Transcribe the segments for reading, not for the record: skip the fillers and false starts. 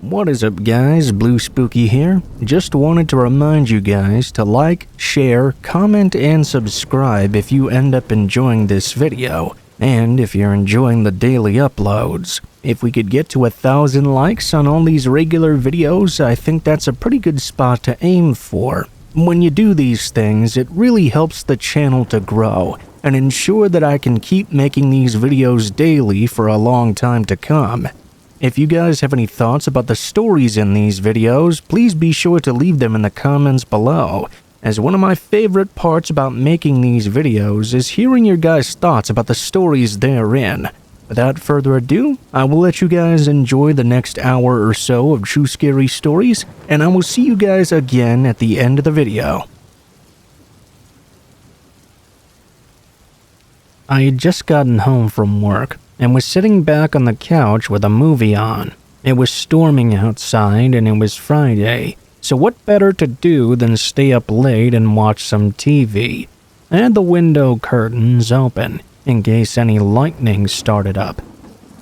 What is up guys, Blue Spooky here. Just wanted to remind you guys to like, share, comment, and subscribe if you end up enjoying this video, and if you're enjoying the daily uploads. If we could get to 1,000 likes on all these regular videos, I think that's a pretty good spot to aim for. When you do these things, it really helps the channel to grow and ensure that I can keep making these videos daily for a long time to come. If you guys have any thoughts about the stories in these videos, please be sure to leave them in the comments below, as one of my favorite parts about making these videos is hearing your guys' thoughts about the stories therein. Without further ado, I will let you guys enjoy the next hour or so of true scary stories, and I will see you guys again at the end of the video. I had just gotten home from work and was sitting back on the couch with a movie on. It was storming outside and it was Friday, so what better to do than stay up late and watch some TV? I had the window curtains open in case any lightning started up.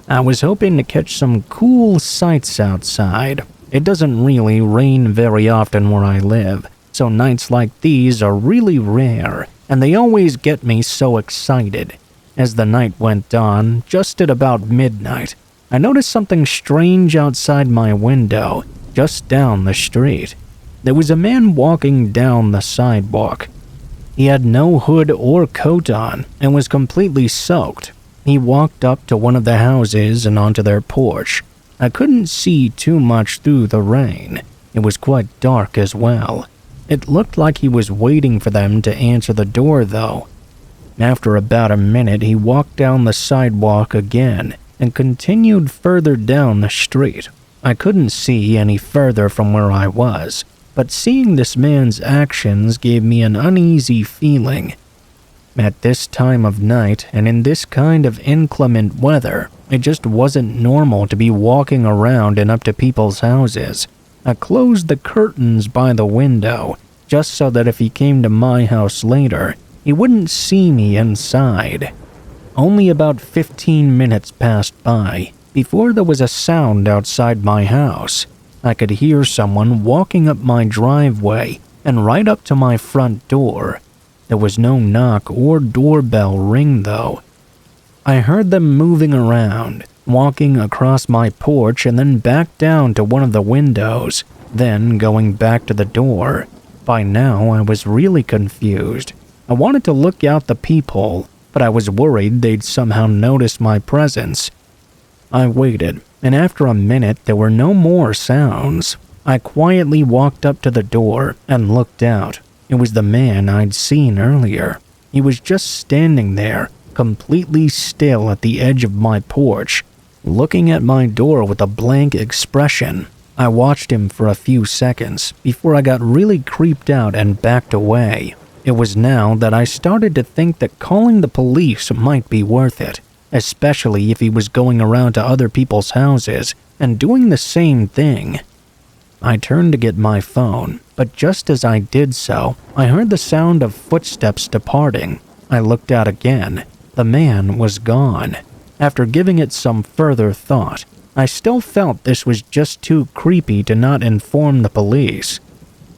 I was hoping to catch some cool sights outside. It doesn't really rain very often where I live, so nights like these are really rare, and they always get me so excited. As the night went on, just at about midnight, I noticed something strange outside my window, just down the street. There was a man walking down the sidewalk. He had no hood or coat on and was completely soaked. He walked up to one of the houses and onto their porch. I couldn't see too much through the rain. It was quite dark as well. It looked like he was waiting for them to answer the door though. After about a minute, he walked down the sidewalk again and continued further down the street. I couldn't see any further from where I was, but seeing this man's actions gave me an uneasy feeling. At this time of night and in this kind of inclement weather, it just wasn't normal to be walking around and up to people's houses. I closed the curtains by the window, just so that if he came to my house later, he wouldn't see me inside. Only about 15 minutes passed by before there was a sound outside my house. I could hear someone walking up my driveway and right up to my front door. There was no knock or doorbell ring though. I heard them moving around, walking across my porch and then back down to one of the windows, then going back to the door. By now I was really confused. I wanted to look out the peephole, but I was worried they'd somehow notice my presence. I waited, and after a minute there were no more sounds. I quietly walked up to the door and looked out. It was the man I'd seen earlier. He was just standing there, completely still at the edge of my porch, looking at my door with a blank expression. I watched him for a few seconds before I got really creeped out and backed away. It was now that I started to think that calling the police might be worth it, especially if he was going around to other people's houses and doing the same thing. I turned to get my phone, but just as I did so, I heard the sound of footsteps departing. I looked out again. The man was gone. After giving it some further thought, I still felt this was just too creepy to not inform the police.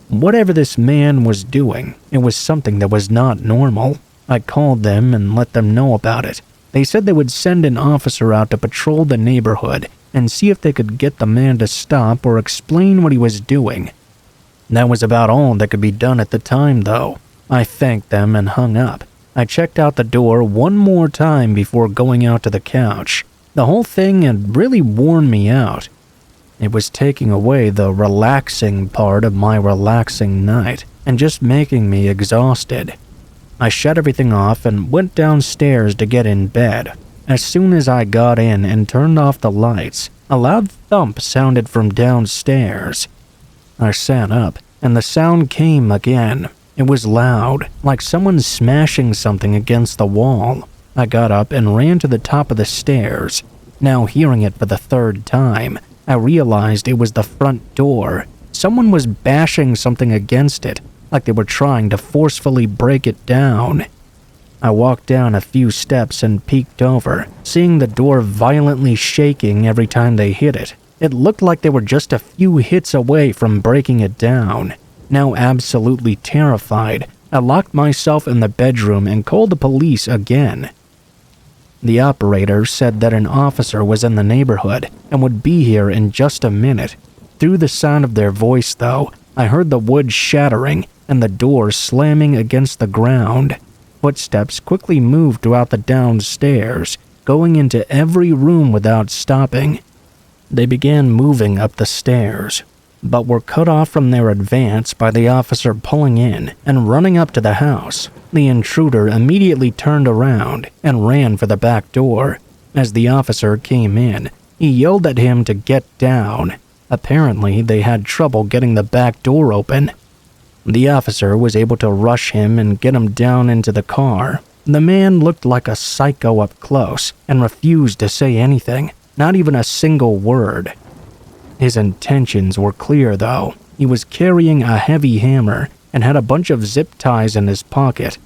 Whatever this man was doing, it was something that was not normal. I called them and let them know about it. They said they would send an officer out to patrol the neighborhood and see if they could get the man to stop or explain what he was doing. That was about all that could be done at the time though. I thanked them and hung up. I checked out the door one more time before going out to the couch. The whole thing had really worn me out. It was taking away the relaxing part of my relaxing night and just making me exhausted. I shut everything off and went downstairs to get in bed. As soon as I got in and turned off the lights, a loud thump sounded from downstairs. I sat up and the sound came again. It was loud, like someone smashing something against the wall. I got up and ran to the top of the stairs. Now hearing it for the third time, I realized it was the front door. Someone was bashing something against it, like they were trying to forcefully break it down. I walked down a few steps and peeked over, seeing the door violently shaking every time they hit it. It looked like they were just a few hits away from breaking it down. Now absolutely terrified, I locked myself in the bedroom and called the police again. The operator said that an officer was in the neighborhood and would be here in just a minute. Through the sound of their voice, though, I heard the wood shattering and the door slamming against the ground. Footsteps quickly moved throughout the downstairs, going into every room without stopping. They began moving up the stairs, but were cut off from their advance by the officer pulling in and running up to the house. The intruder immediately turned around and ran for the back door. As the officer came in, he yelled at him to get down. Apparently, they had trouble getting the back door open. The officer was able to rush him and get him down into the car. The man looked like a psycho up close and refused to say anything, not even a single word. His intentions were clear, though. He was carrying a heavy hammer and had a bunch of zip ties in his pocket.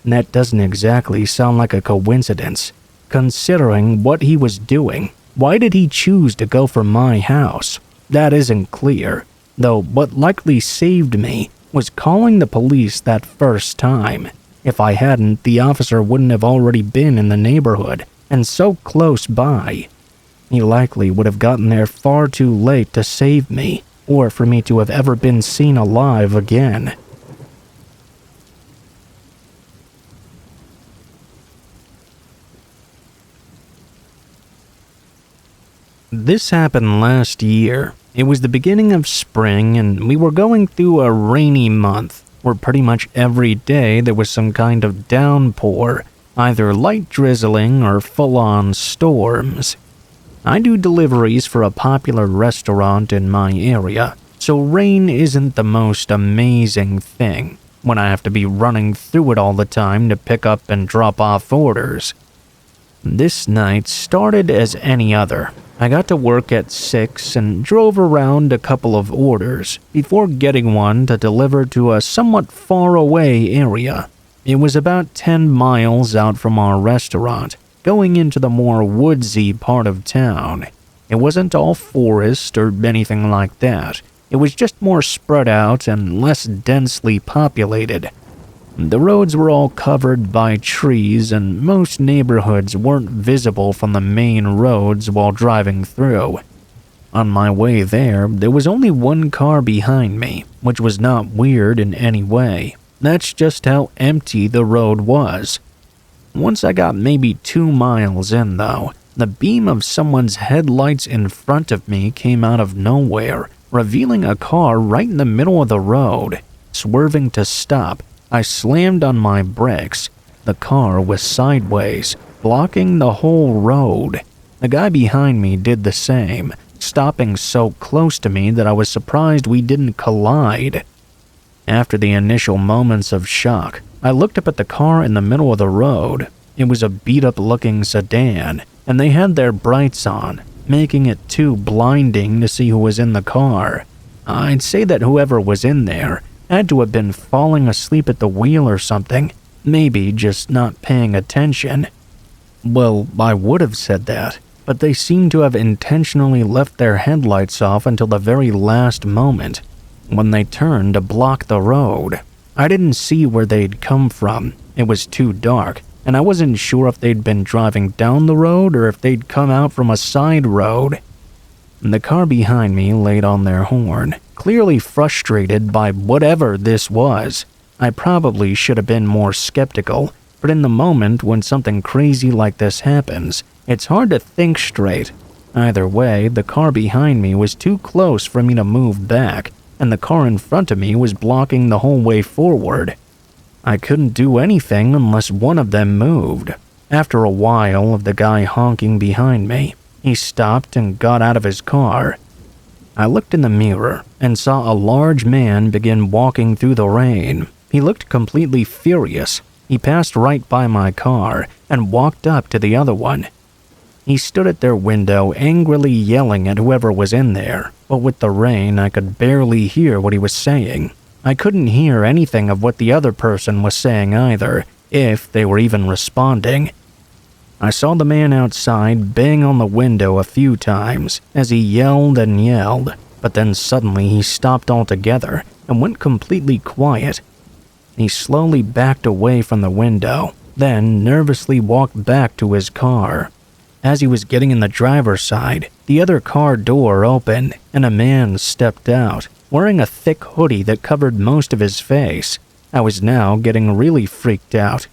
That doesn't exactly sound like a coincidence. Considering what he was doing, why did he choose to go for my house? That isn't clear, though what likely saved me was calling the police that first time. If I hadn't, the officer wouldn't have already been in the neighborhood and so close by. He likely would have gotten there far too late to save me, or for me to have ever been seen alive again. This happened last year. It was the beginning of spring, and we were going through a rainy month, where pretty much every day there was some kind of downpour, either light drizzling or full-on storms. I do deliveries for a popular restaurant in my area, so rain isn't the most amazing thing when I have to be running through it all the time to pick up and drop off orders. This night started as any other. I got to work at 6 and drove around a couple of orders before getting one to deliver to a somewhat far away area. It was about 10 miles out from our restaurant, going into the more woodsy part of town. It wasn't all forest or anything like that. It was just more spread out and less densely populated. The roads were all covered by trees, and most neighborhoods weren't visible from the main roads while driving through. On my way there was only one car behind me, which was not weird in any way. That's just how empty the road was. Once I got maybe 2 miles in, though, the beam of someone's headlights in front of me came out of nowhere, revealing a car right in the middle of the road. Swerving to stop, I slammed on my brakes. The car was sideways, blocking the whole road. The guy behind me did the same, stopping so close to me that I was surprised we didn't collide. After the initial moments of shock, I looked up at the car in the middle of the road. It was a beat-up-looking sedan, and they had their brights on, making it too blinding to see who was in the car. I'd say that whoever was in there had to have been falling asleep at the wheel or something, maybe just not paying attention. Well, I would have said that, but they seemed to have intentionally left their headlights off until the very last moment, when they turned to block the road. I didn't see where they'd come from. It was too dark, and I wasn't sure if they'd been driving down the road or if they'd come out from a side road. The car behind me laid on their horn, clearly frustrated by whatever this was. I probably should have been more skeptical, but in the moment when something crazy like this happens, it's hard to think straight. Either way, the car behind me was too close for me to move back, and the car in front of me was blocking the whole way forward. I couldn't do anything unless one of them moved. After a while of the guy honking behind me, he stopped and got out of his car. I looked in the mirror and saw a large man begin walking through the rain. He looked completely furious. He passed right by my car and walked up to the other one. He stood at their window angrily yelling at whoever was in there, but with the rain I could barely hear what he was saying. I couldn't hear anything of what the other person was saying either, if they were even responding. I saw the man outside bang on the window a few times as he yelled and yelled, but then suddenly he stopped altogether and went completely quiet. He slowly backed away from the window, then nervously walked back to his car. As he was getting in the driver's side, the other car door opened and a man stepped out, wearing a thick hoodie that covered most of his face. I was now getting really freaked out.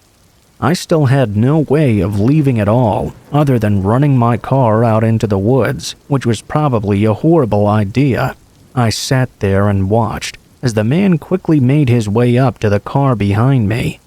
I still had no way of leaving at all, other than running my car out into the woods, which was probably a horrible idea. I sat there and watched as the man quickly made his way up to the car behind me.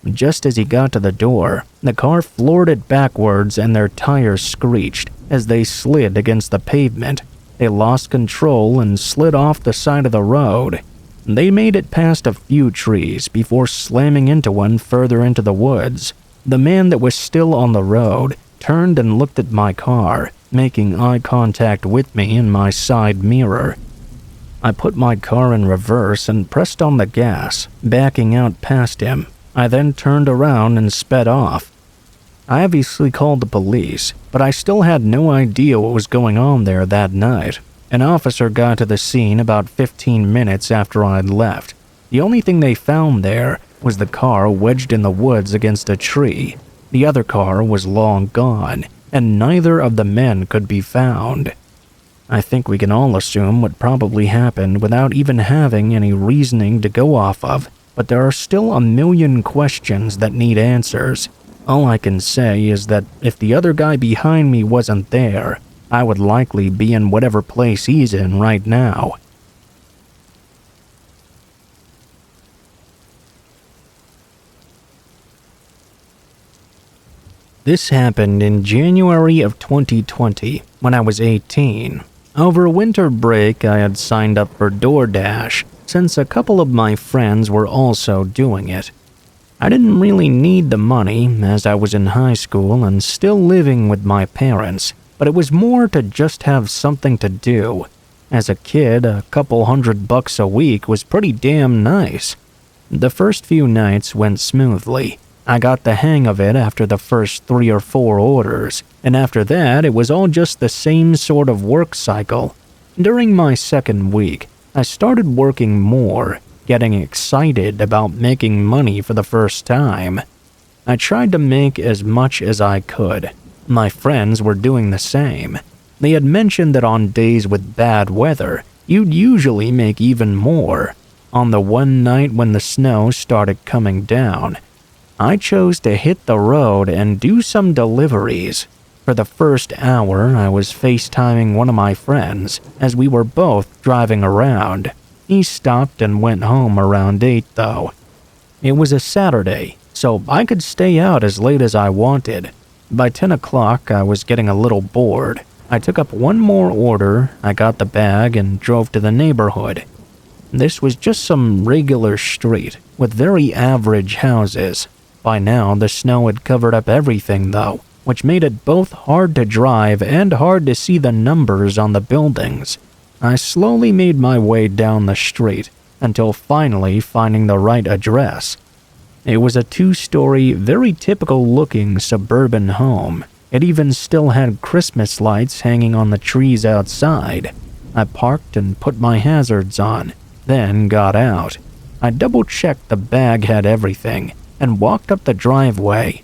Just as he got to the door, the car floored it backwards and their tires screeched as they slid against the pavement. They lost control and slid off the side of the road. They made it past a few trees before slamming into one further into the woods. The man that was still on the road turned and looked at my car, making eye contact with me in my side mirror. I put my car in reverse and pressed on the gas, backing out past him. I then turned around and sped off. I obviously called the police, but I still had no idea what was going on there that night. An officer got to the scene about 15 minutes after I'd left. The only thing they found there was the car wedged in the woods against a tree. The other car was long gone, and neither of the men could be found. I think we can all assume what probably happened without even having any reasoning to go off of, but there are still a million questions that need answers. All I can say is that if the other guy behind me wasn't there, I would likely be in whatever place he's in right now. This happened in January of 2020, when I was 18. Over winter break, I had signed up for DoorDash, since a couple of my friends were also doing it. I didn't really need the money, as I was in high school and still living with my parents, but it was more to just have something to do. As a kid, a couple $100 a week was pretty damn nice. The first few nights went smoothly. I got the hang of it after the first 3 or 4 orders, and after that it was all just the same sort of work cycle. During my second week, I started working more, getting excited about making money for the first time. I tried to make as much as I could. My friends were doing the same. They had mentioned that on days with bad weather, you'd usually make even more. On the one night when the snow started coming down, I chose to hit the road and do some deliveries. For the first hour, I was FaceTiming one of my friends as we were both driving around. He stopped and went home around 8 though. It was a Saturday, so I could stay out as late as I wanted. By 10 o'clock, I was getting a little bored. I took up one more order, I got the bag, and drove to the neighborhood. This was just some regular street with very average houses. By now, the snow had covered up everything though, which made it both hard to drive and hard to see the numbers on the buildings. I slowly made my way down the street until finally finding the right address. It was a 2-story, very typical-looking suburban home. It even still had Christmas lights hanging on the trees outside. I parked and put my hazards on, then got out. I double-checked the bag had everything, and walked up the driveway.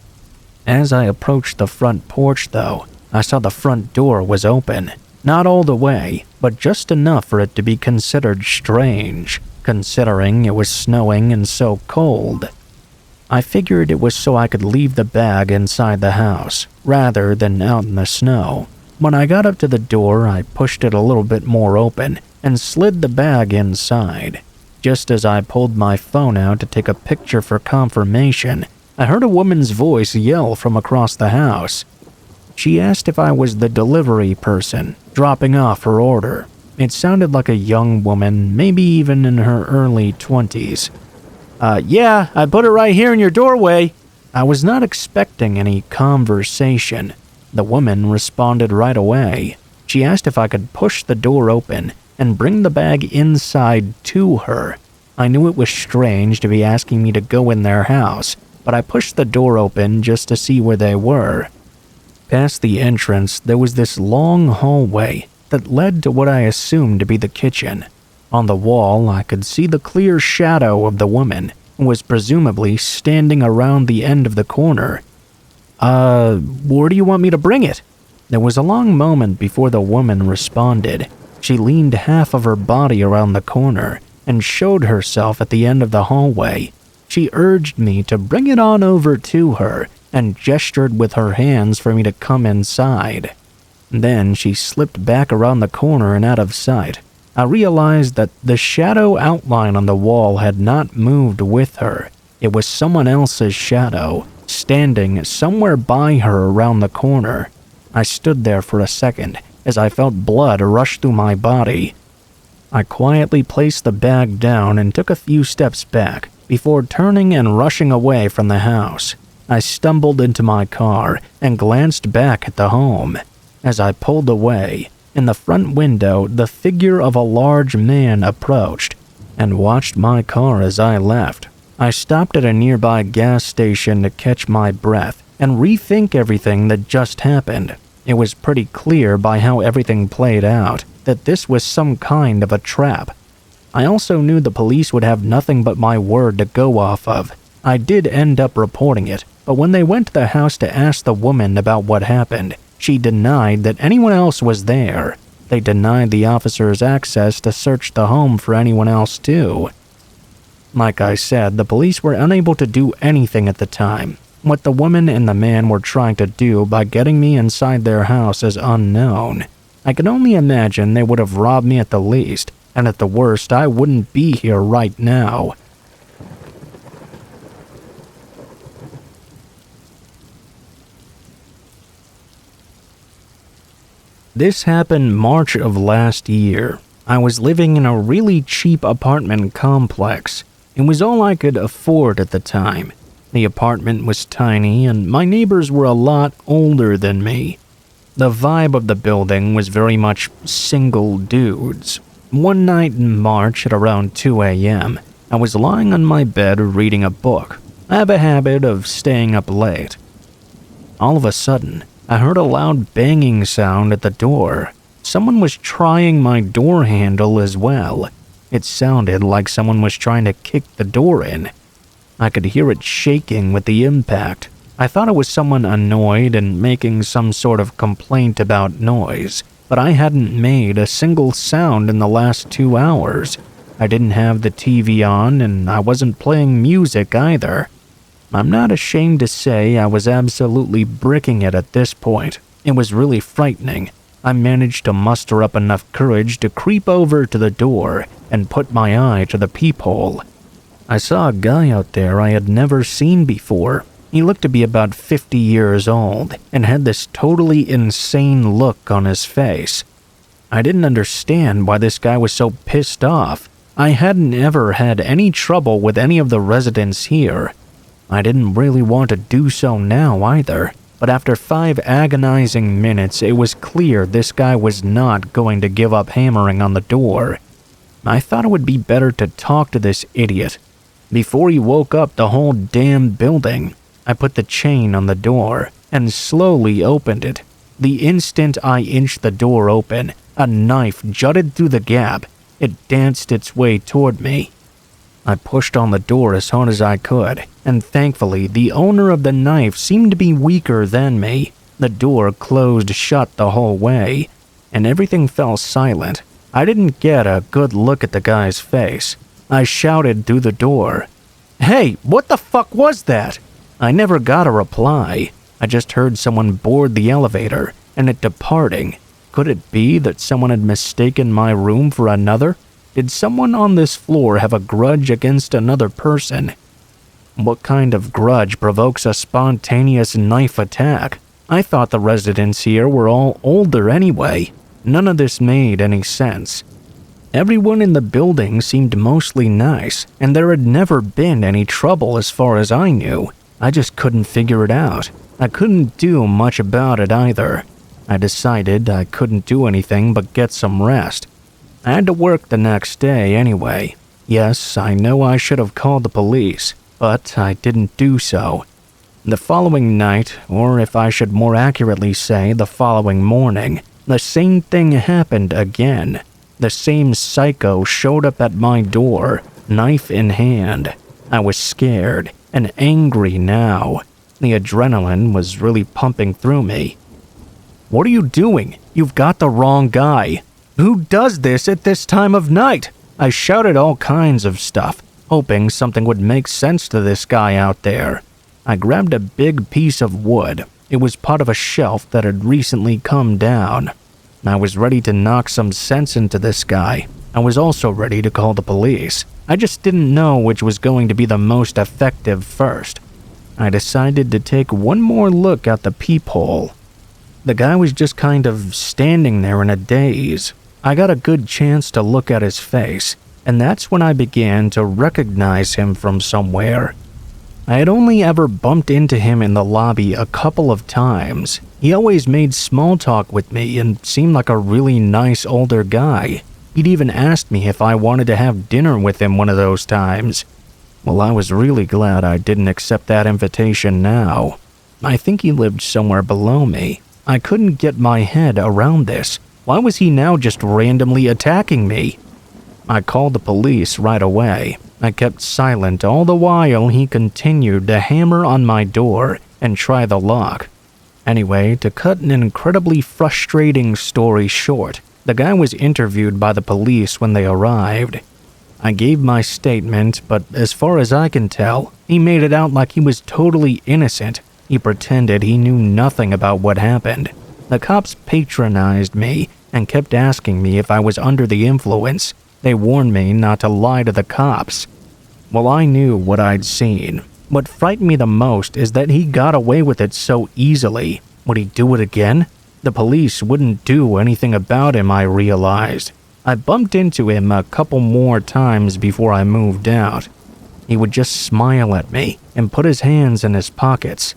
As I approached the front porch, though, I saw the front door was open. Not all the way, but just enough for it to be considered strange, considering it was snowing and so cold. I figured it was so I could leave the bag inside the house, rather than out in the snow. When I got up to the door, I pushed it a little bit more open and slid the bag inside. Just as I pulled my phone out to take a picture for confirmation, I heard a woman's voice yell from across the house. She asked if I was the delivery person, dropping off her order. It sounded like a young woman, maybe even in her early 20s. Yeah, I put it right here in your doorway. I was not expecting any conversation. The woman responded right away. She asked if I could push the door open and bring the bag inside to her. I knew it was strange to be asking me to go in their house, but I pushed the door open just to see where they were. Past the entrance, there was this long hallway that led to what I assumed to be the kitchen. On the wall, I could see the clear shadow of the woman, who was presumably standing around the end of the corner. Where do you want me to bring it?" There was a long moment before the woman responded. She leaned half of her body around the corner and showed herself at the end of the hallway. She urged me to bring it on over to her and gestured with her hands for me to come inside. Then she slipped back around the corner and out of sight. I realized that the shadow outline on the wall had not moved with her. It was someone else's shadow, standing somewhere by her around the corner. I stood there for a second as I felt blood rush through my body. I quietly placed the bag down and took a few steps back before turning and rushing away from the house. I stumbled into my car and glanced back at the home. As I pulled away, in the front window, the figure of a large man approached and watched my car as I left. I stopped at a nearby gas station to catch my breath and rethink everything that just happened. It was pretty clear by how everything played out that this was some kind of a trap. I also knew the police would have nothing but my word to go off of. I did end up reporting it, but when they went to the house to ask the woman about what happened, she denied that anyone else was there. They denied the officers access to search the home for anyone else too. Like I said, the police were unable to do anything at the time. What the woman and the man were trying to do by getting me inside their house is unknown. I can only imagine they would have robbed me at the least, and at the worst, I wouldn't be here right now. This happened March of last year. I was living in a really cheap apartment complex. It was all I could afford at the time. The apartment was tiny and my neighbors were a lot older than me. The vibe of the building was very much single dudes. One night in March at around 2 a.m., I was lying on my bed reading a book. I have a habit of staying up late. All of a sudden, I heard a loud banging sound at the door. Someone was trying my door handle as well. It sounded like someone was trying to kick the door in. I could hear it shaking with the impact. I thought it was someone annoyed and making some sort of complaint about noise, but I hadn't made a single sound in the last 2 hours. I didn't have the TV on and I wasn't playing music either. I'm not ashamed to say I was absolutely bricking it at this point. It was really frightening. I managed to muster up enough courage to creep over to the door and put my eye to the peephole. I saw a guy out there I had never seen before. He looked to be about 50 years old and had this totally insane look on his face. I didn't understand why this guy was so pissed off. I hadn't ever had any trouble with any of the residents here. I didn't really want to do so now either, but after 5 agonizing minutes, it was clear this guy was not going to give up hammering on the door. I thought it would be better to talk to this idiot. Before he woke up the whole damn building, I put the chain on the door and slowly opened it. The instant I inched the door open, a knife jutted through the gap. It danced its way toward me. I pushed on the door as hard as I could, and thankfully the owner of the knife seemed to be weaker than me. The door closed shut the whole way, and everything fell silent. I didn't get a good look at the guy's face. I shouted through the door, "Hey, what the fuck was that?" I never got a reply. I just heard someone board the elevator, and it departing. Could it be that someone had mistaken my room for another? Did someone on this floor have a grudge against another person? What kind of grudge provokes a spontaneous knife attack? I thought the residents here were all older anyway. None of this made any sense. Everyone in the building seemed mostly nice, and there had never been any trouble as far as I knew. I just couldn't figure it out. I couldn't do much about it either. I decided I couldn't do anything but get some rest. I had to work the next day anyway. Yes, I know I should have called the police, but I didn't do so. The following night, or if I should more accurately say the following morning, the same thing happened again. The same psycho showed up at my door, knife in hand. I was scared and angry now. The adrenaline was really pumping through me. "What are you doing? You've got the wrong guy. Who does this at this time of night?" I shouted all kinds of stuff, hoping something would make sense to this guy out there. I grabbed a big piece of wood. It was part of a shelf that had recently come down. I was ready to knock some sense into this guy. I was also ready to call the police. I just didn't know which was going to be the most effective first. I decided to take one more look out the peephole. The guy was just kind of standing there in a daze. I got a good chance to look at his face, and that's when I began to recognize him from somewhere. I had only ever bumped into him in the lobby a couple of times. He always made small talk with me and seemed like a really nice older guy. He'd even asked me if I wanted to have dinner with him one of those times. Well, I was really glad I didn't accept that invitation now. I think he lived somewhere below me. I couldn't get my head around this. Why was he now just randomly attacking me? I called the police right away. I kept silent all the while he continued to hammer on my door and try the lock. Anyway, to cut an incredibly frustrating story short, the guy was interviewed by the police when they arrived. I gave my statement, but as far as I can tell, he made it out like he was totally innocent. He pretended he knew nothing about what happened. The cops patronized me and kept asking me if I was under the influence. They warned me not to lie to the cops. Well, I knew what I'd seen. What frightened me the most is that he got away with it so easily. Would he do it again? The police wouldn't do anything about him, I realized. I bumped into him a couple more times before I moved out. He would just smile at me and put his hands in his pockets.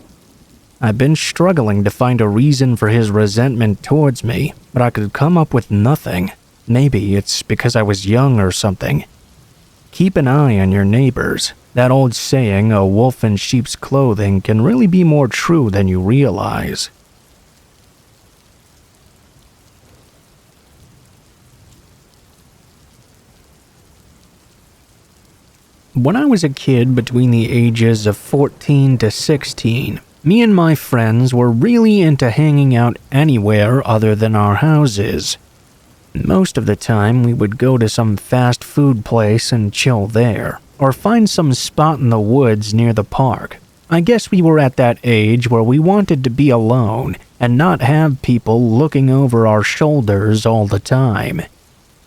I've been struggling to find a reason for his resentment towards me, but I could come up with nothing. Maybe it's because I was young or something. Keep an eye on your neighbors. That old saying, a wolf in sheep's clothing, can really be more true than you realize. When I was a kid between the ages of 14 to 16, me and my friends were really into hanging out anywhere other than our houses. Most of the time, we would go to some fast food place and chill there, or find some spot in the woods near the park. I guess we were at that age where we wanted to be alone and not have people looking over our shoulders all the time.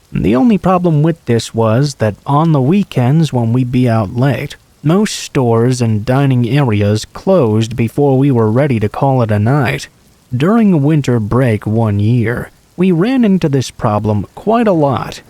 The only problem with this was that on the weekends when we'd be out late, most stores and dining areas closed before we were ready to call it a night. During winter break one year, we ran into this problem quite a lot.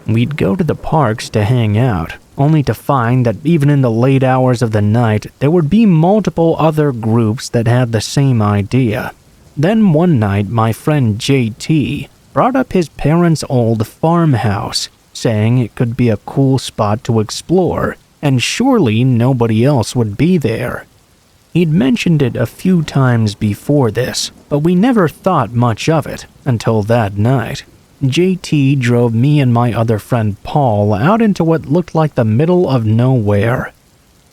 We'd go to the parks to hang out, only to find that even in the late hours of the night, there would be multiple other groups that had the same idea. Then one night, my friend JT brought up his parents' old farmhouse, saying it could be a cool spot to explore, and surely nobody else would be there. He'd mentioned it a few times before this, but we never thought much of it until that night. JT drove me and my other friend Paul out into what looked like the middle of nowhere.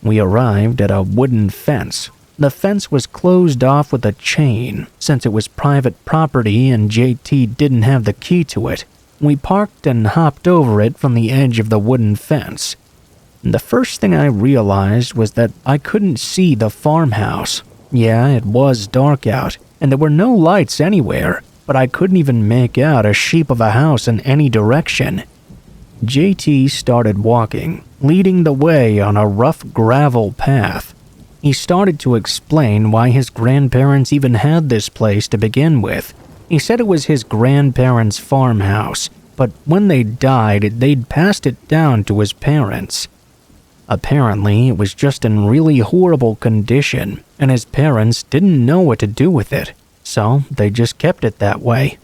We arrived at a wooden fence. The fence was closed off with a chain, since it was private property and JT didn't have the key to it. We parked and hopped over it from the edge of the wooden fence. The first thing I realized was that I couldn't see the farmhouse. Yeah, it was dark out, and there were no lights anywhere, but I couldn't even make out a shape of a house in any direction. JT started walking, leading the way on a rough gravel path. He started to explain why his grandparents even had this place to begin with. He said it was his grandparents' farmhouse, but when they died, they'd passed it down to his parents. Apparently, it was just in really horrible condition, and his parents didn't know what to do with it, so they just kept it that way.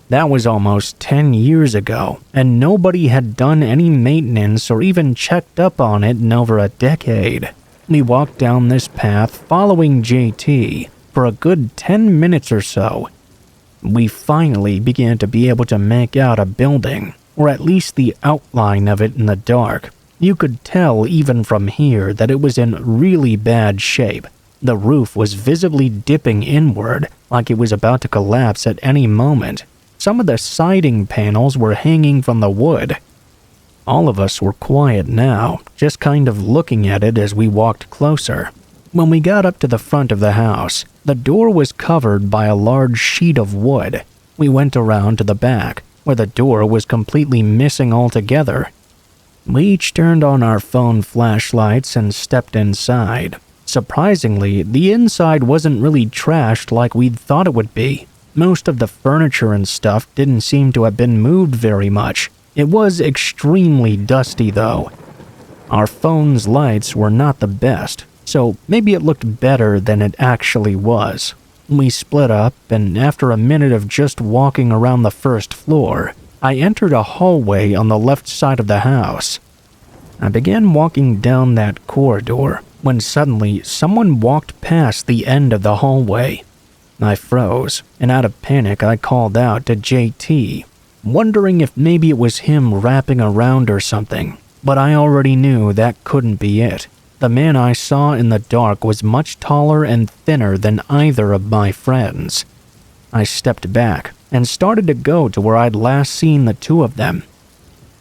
That was almost 10 years ago, and nobody had done any maintenance or even checked up on it in over a decade. We walked down this path following JT for a good 10 minutes or so. We finally began to be able to make out a building, or at least the outline of it in the dark. You could tell even from here that it was in really bad shape. The roof was visibly dipping inward, like it was about to collapse at any moment. Some of the siding panels were hanging from the wood. All of us were quiet now, just kind of looking at it as we walked closer. When we got up to the front of the house, the door was covered by a large sheet of wood. We went around to the back, where the door was completely missing altogether. We each turned on our phone flashlights and stepped inside. Surprisingly, the inside wasn't really trashed like we'd thought it would be. Most of the furniture and stuff didn't seem to have been moved very much. It was extremely dusty though. Our phone's lights were not the best, so maybe it looked better than it actually was. We split up, and after a minute of just walking around the first floor, I entered a hallway on the left side of the house. I began walking down that corridor when suddenly someone walked past the end of the hallway. I froze, and out of panic I called out to JT, wondering if maybe it was him wrapping around or something, but I already knew that couldn't be it. The man I saw in the dark was much taller and thinner than either of my friends. I stepped back and started to go to where I'd last seen the two of them.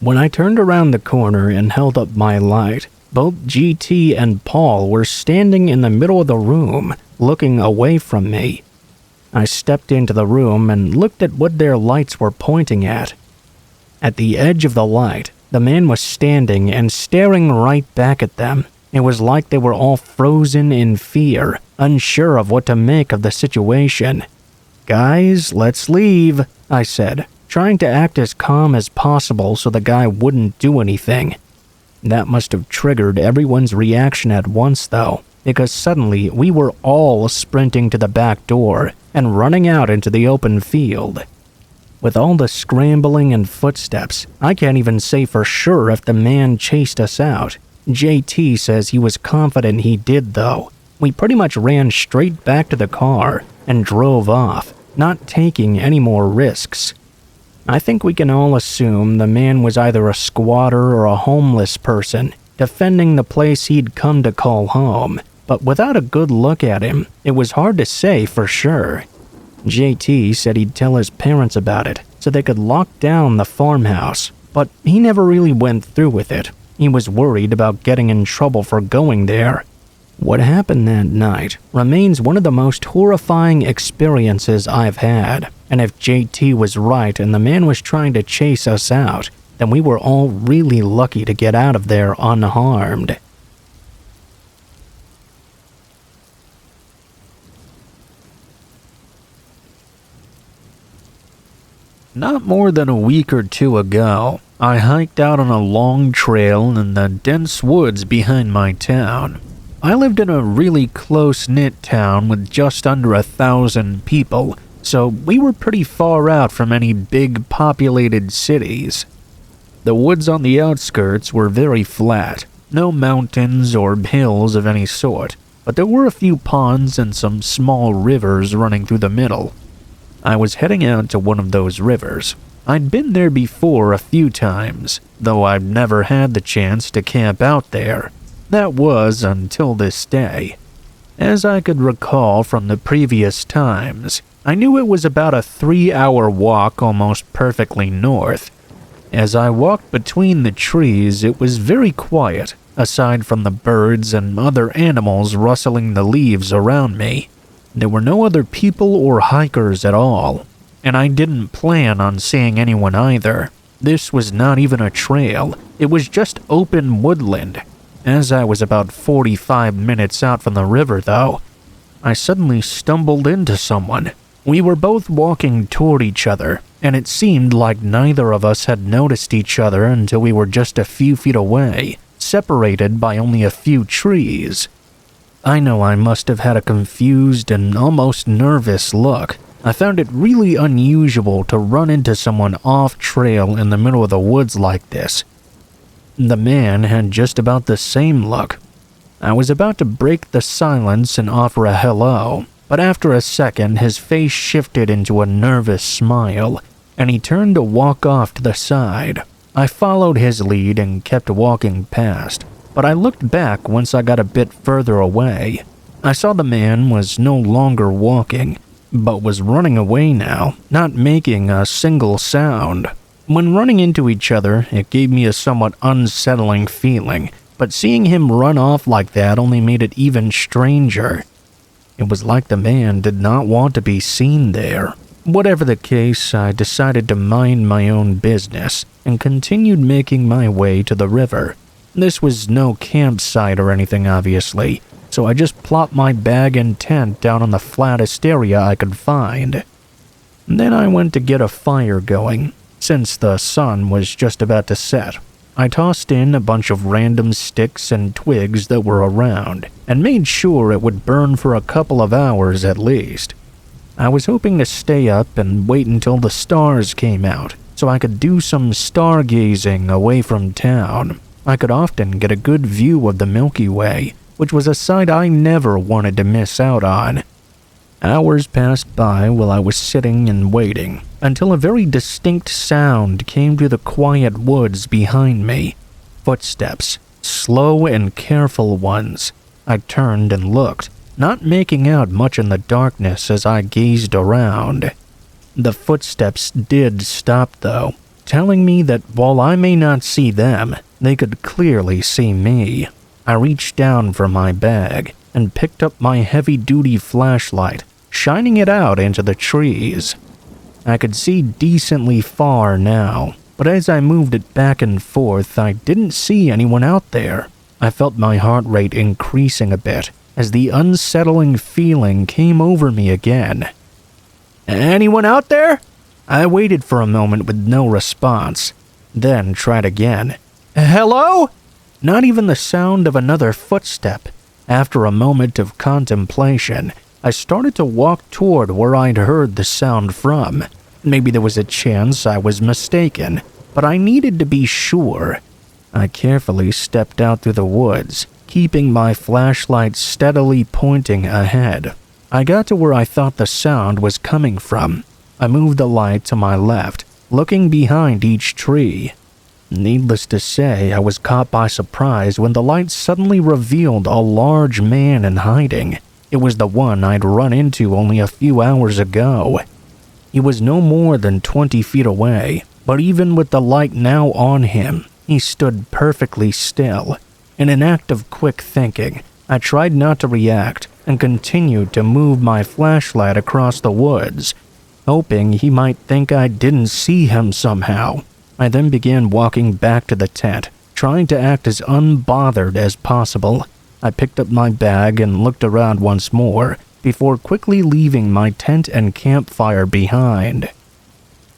When I turned around the corner and held up my light, both GT and Paul were standing in the middle of the room, looking away from me. I stepped into the room and looked at what their lights were pointing at. At the edge of the light, the man was standing and staring right back at them. It was like they were all frozen in fear, unsure of what to make of the situation. "Guys, let's leave," I said, trying to act as calm as possible so the guy wouldn't do anything. That must have triggered everyone's reaction at once though, because suddenly we were all sprinting to the back door and running out into the open field. With all the scrambling and footsteps, I can't even say for sure if the man chased us out. JT says he was confident he did though. We pretty much ran straight back to the car and drove off, not taking any more risks. I think we can all assume the man was either a squatter or a homeless person, defending the place he'd come to call home, but without a good look at him, it was hard to say for sure. JT said he'd tell his parents about it, so they could lock down the farmhouse, but he never really went through with it. He was worried about getting in trouble for going there. What happened that night remains one of the most horrifying experiences I've had, and if JT was right and the man was trying to chase us out, then we were all really lucky to get out of there unharmed. Not more than a week or two ago, I hiked out on a long trail in the dense woods behind my town. I lived in a really close-knit town with just under 1,000 people, so we were pretty far out from any big populated cities. The woods on the outskirts were very flat, no mountains or hills of any sort, but there were a few ponds and some small rivers running through the middle. I was heading out to one of those rivers. I'd been there before a few times, though I'd never had the chance to camp out there. That was until this day. As I could recall from the previous times, I knew it was about a 3-hour walk almost perfectly north. As I walked between the trees, it was very quiet, aside from the birds and other animals rustling the leaves around me. There were no other people or hikers at all, and I didn't plan on seeing anyone either. This was not even a trail, it was just open woodland. As I was about 45 minutes out from the river though, I suddenly stumbled into someone. We were both walking toward each other, and it seemed like neither of us had noticed each other until we were just a few feet away, separated by only a few trees. I know I must have had a confused and almost nervous look. I found it really unusual to run into someone off-trail in the middle of the woods like this. The man had just about the same look. I was about to break the silence and offer a hello, but after a second his face shifted into a nervous smile, and he turned to walk off to the side. I followed his lead and kept walking past, but I looked back once I got a bit further away. I saw the man was no longer walking, but was running away now, not making a single sound. When running into each other, it gave me a somewhat unsettling feeling, but seeing him run off like that only made it even stranger. It was like the man did not want to be seen there. Whatever the case, I decided to mind my own business and continued making my way to the river. This was no campsite or anything, obviously, so I just plopped my bag and tent down on the flattest area I could find. Then I went to get a fire going, since the sun was just about to set. I tossed in a bunch of random sticks and twigs that were around, and made sure it would burn for a couple of hours at least. I was hoping to stay up and wait until the stars came out, so I could do some stargazing away from town. I could often get a good view of the Milky Way, which was a sight I never wanted to miss out on. Hours passed by while I was sitting and waiting, until a very distinct sound came to the quiet woods behind me. Footsteps, slow and careful ones. I turned and looked, not making out much in the darkness as I gazed around. The footsteps did stop though, telling me that while I may not see them, they could clearly see me. I reached down for my bag and picked up my heavy-duty flashlight, shining it out into the trees. I could see decently far now, but as I moved it back and forth, I didn't see anyone out there. I felt my heart rate increasing a bit as the unsettling feeling came over me again. "Anyone out there?" I waited for a moment with no response, then tried again. "Hello?" Not even the sound of another footstep. After a moment of contemplation, I started to walk toward where I'd heard the sound from. Maybe there was a chance I was mistaken, but I needed to be sure. I carefully stepped out through the woods, keeping my flashlight steadily pointing ahead. I got to where I thought the sound was coming from. I moved the light to my left, looking behind each tree. Needless to say, I was caught by surprise when the light suddenly revealed a large man in hiding. It was the one I'd run into only a few hours ago. He was no more than 20 feet away, but even with the light now on him, he stood perfectly still. In an act of quick thinking, I tried not to react and continued to move my flashlight across the woods, hoping he might think I didn't see him somehow. I then began walking back to the tent, trying to act as unbothered as possible. I picked up my bag and looked around once more before quickly leaving my tent and campfire behind.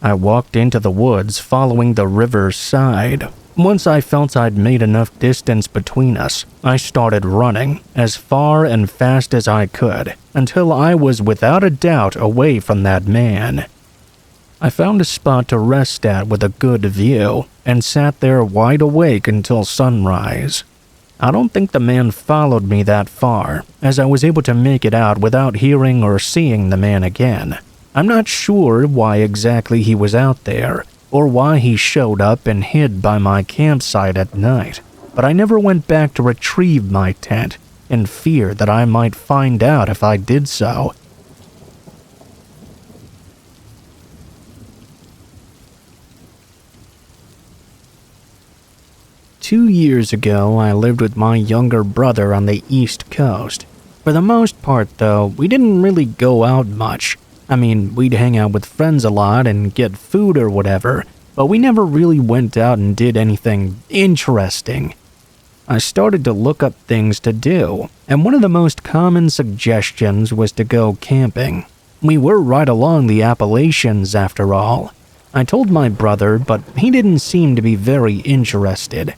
I walked into the woods following the river's side. Once I felt I'd made enough distance between us, I started running as far and fast as I could until I was without a doubt away from that man. I found a spot to rest at with a good view and sat there wide awake until sunrise. I don't think the man followed me that far, as I was able to make it out without hearing or seeing the man again. I'm not sure why exactly he was out there, or why he showed up and hid by my campsite at night, but I never went back to retrieve my tent, in fear that I might find out if I did so. Two years ago, I lived with my younger brother on the East Coast. For the most part, though, we didn't really go out much. I mean, we'd hang out with friends a lot and get food or whatever, but we never really went out and did anything interesting. I started to look up things to do, and one of the most common suggestions was to go camping. We were right along the Appalachians after all. I told my brother, but he didn't seem to be very interested.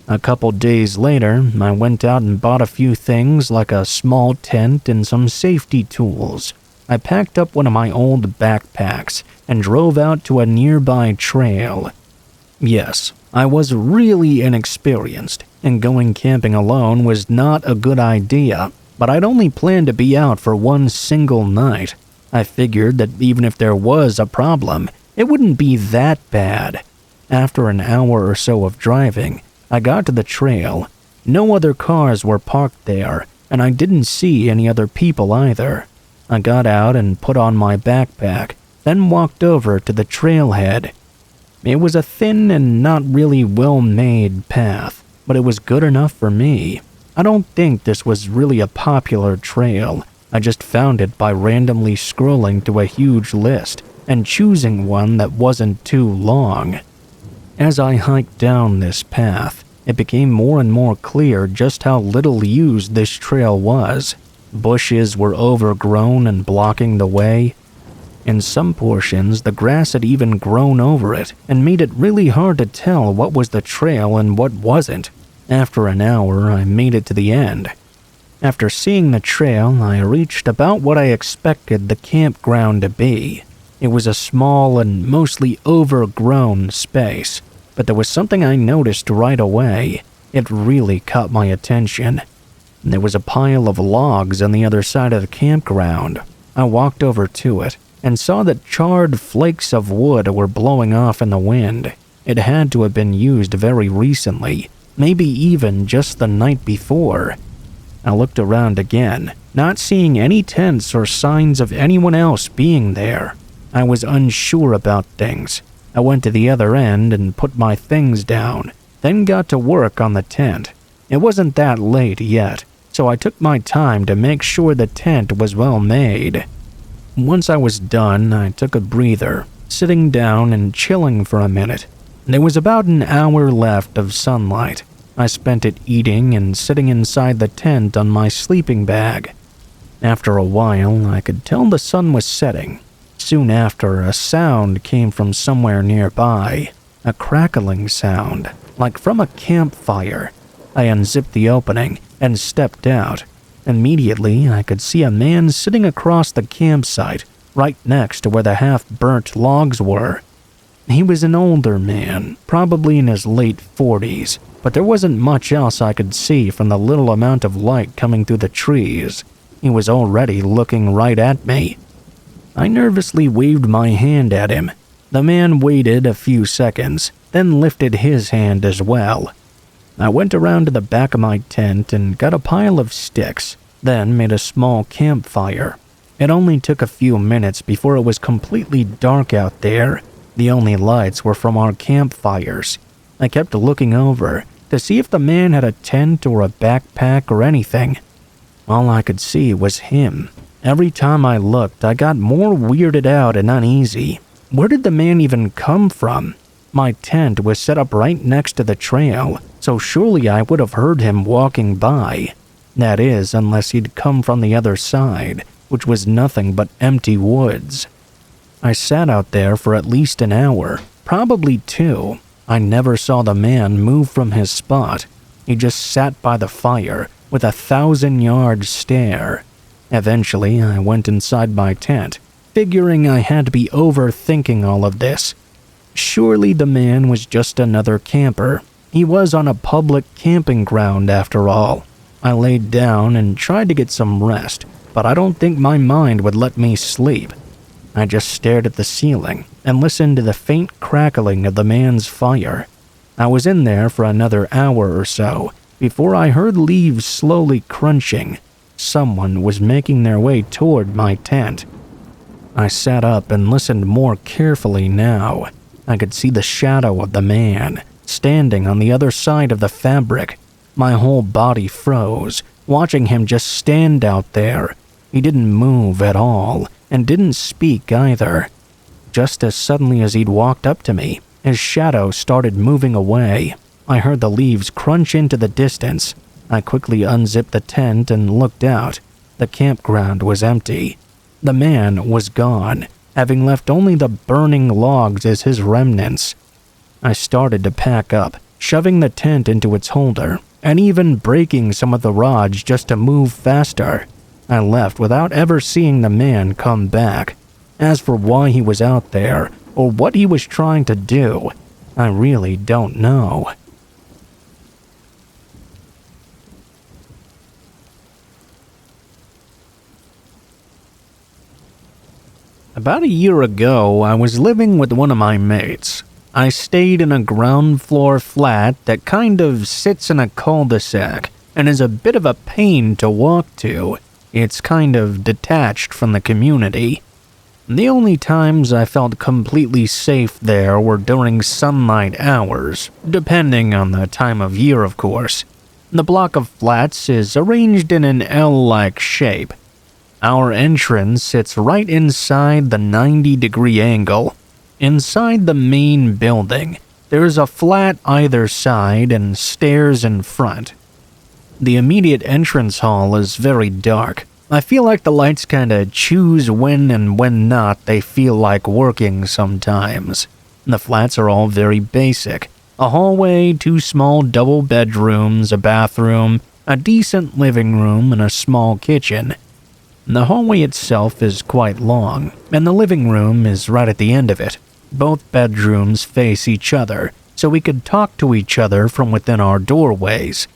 A couple days later, I went out and bought a few things like a small tent and some safety tools. I packed up one of my old backpacks and drove out to a nearby trail. Yes, I was really inexperienced, and going camping alone was not a good idea, but I'd only planned to be out for one single night. I figured that even if there was a problem, it wouldn't be that bad. After an hour or so of driving, I got to the trail. No other cars were parked there, and I didn't see any other people either. I got out and put on my backpack, then walked over to the trailhead. It was a thin and not really well-made path, but it was good enough for me. I don't think this was really a popular trail. I just found it by randomly scrolling through a huge list and choosing one that wasn't too long. As I hiked down this path, it became more and more clear just how little used this trail was. Bushes were overgrown and blocking the way. In some portions, the grass had even grown over it and made it really hard to tell what was the trail and what wasn't. After an hour, I made it to the end. After seeing the trail, I reached about what I expected the campground to be. It was a small and mostly overgrown space, but there was something I noticed right away. It really caught my attention. There was a pile of logs on the other side of the campground. I walked over to it and saw that charred flakes of wood were blowing off in the wind. It had to have been used very recently, maybe even just the night before. I looked around again, not seeing any tents or signs of anyone else being there. I was unsure about things. I went to the other end and put my things down, then got to work on the tent. It wasn't that late yet, so I took my time to make sure the tent was well made. Once I was done, I took a breather, sitting down and chilling for a minute. There was about an hour left of sunlight. I spent it eating and sitting inside the tent on my sleeping bag. After a while, I could tell the sun was setting. Soon after, a sound came from somewhere nearby, a crackling sound, like from a campfire. I unzipped the opening and stepped out. Immediately, I could see a man sitting across the campsite, right next to where the half-burnt logs were. He was an older man, probably in his late 40s, but there wasn't much else I could see from the little amount of light coming through the trees. He was already looking right at me. I nervously waved my hand at him. The man waited a few seconds, then lifted his hand as well. I went around to the back of my tent and got a pile of sticks, then made a small campfire. It only took a few minutes before it was completely dark out there. The only lights were from our campfires. I kept looking over to see if the man had a tent or a backpack or anything. All I could see was him. Every time I looked, I got more weirded out and uneasy. Where did the man even come from? My tent was set up right next to the trail, so surely I would have heard him walking by. That is, unless he'd come from the other side, which was nothing but empty woods. I sat out there for at least an hour, probably 2. I never saw the man move from his spot. He just sat by the fire with a 1,000-yard stare. Eventually, I went inside my tent, figuring I had to be overthinking all of this. Surely the man was just another camper. He was on a public camping ground after all. I laid down and tried to get some rest, but I don't think my mind would let me sleep. I just stared at the ceiling and listened to the faint crackling of the man's fire. I was in there for another hour or so before I heard leaves slowly crunching. Someone was making their way toward my tent. I sat up and listened more carefully now. I could see the shadow of the man, standing on the other side of the fabric. My whole body froze, watching him just stand out there. He didn't move at all, and didn't speak either. Just as suddenly as he'd walked up to me, his shadow started moving away. I heard the leaves crunch into the distance. I quickly unzipped the tent and looked out. The campground was empty. The man was gone, having left only the burning logs as his remnants. I started to pack up, shoving the tent into its holder, and even breaking some of the rods just to move faster. I left without ever seeing the man come back. As for why he was out there, or what he was trying to do, I really don't know. About a year ago, I was living with one of my mates. I stayed in a ground floor flat that kind of sits in a cul-de-sac and is a bit of a pain to walk to. It's kind of detached from the community. The only times I felt completely safe there were during sunlight hours, depending on the time of year, of course. The block of flats is arranged in an L-like shape. Our entrance sits right inside the 90-degree angle. Inside the main building, there is a flat either side and stairs in front. The immediate entrance hall is very dark. I feel like the lights kinda choose when and when not they feel like working sometimes. The flats are all very basic. A hallway, 2 small double bedrooms, a bathroom, a decent living room, and a small kitchen. The hallway itself is quite long, and the living room is right at the end of it. Both bedrooms face each other, so we could talk to each other from within our doorways.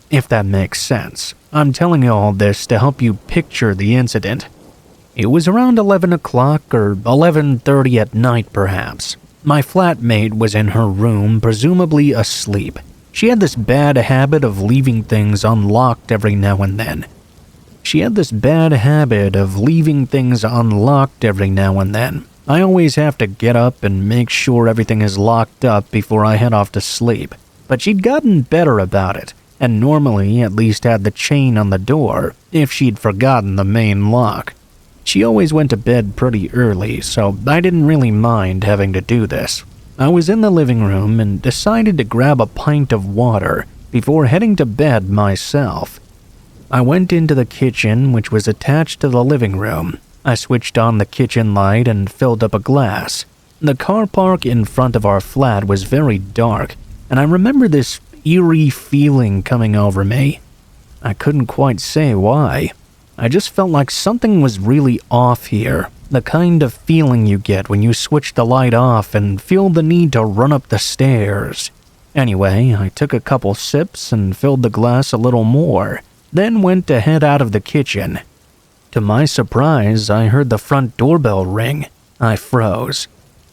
If that makes sense. I'm telling you all this to help you picture the incident. It was around 11 o'clock or 11:30 at night perhaps. My flatmate was in her room, presumably asleep. She had this bad habit of leaving things unlocked every now and then. I always have to get up and make sure everything is locked up before I head off to sleep. But she'd gotten better about it, and normally at least had the chain on the door if she'd forgotten the main lock. She always went to bed pretty early, so I didn't really mind having to do this. I was in the living room and decided to grab a pint of water before heading to bed myself. I went into the kitchen, which was attached to the living room. I switched on the kitchen light and filled up a glass. The car park in front of our flat was very dark, and I remember this eerie feeling coming over me. I couldn't quite say why. I just felt like something was really off here. The kind of feeling you get when you switch the light off and feel the need to run up the stairs. Anyway, I took a couple sips and filled the glass a little more, then went to head out of the kitchen. To my surprise, I heard the front doorbell ring. I froze.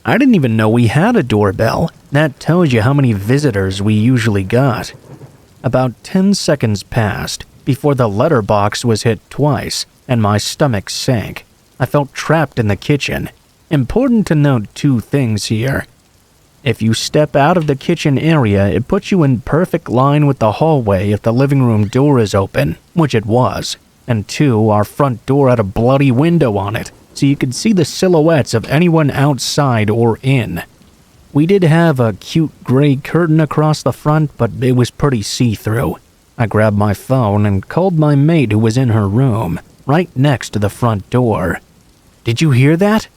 I didn't even know we had a doorbell. That tells you how many visitors we usually got. About 10 seconds passed before the letterbox was hit twice and my stomach sank. I felt trapped in the kitchen. Important to note 2 things here. If you step out of the kitchen area, it puts you in perfect line with the hallway if the living room door is open, which it was. And 2, our front door had a bloody window on it, so you could see the silhouettes of anyone outside or in. We did have a cute gray curtain across the front, but it was pretty see-through. I grabbed my phone and called my mate who was in her room, right next to the front door. "Did you hear that?"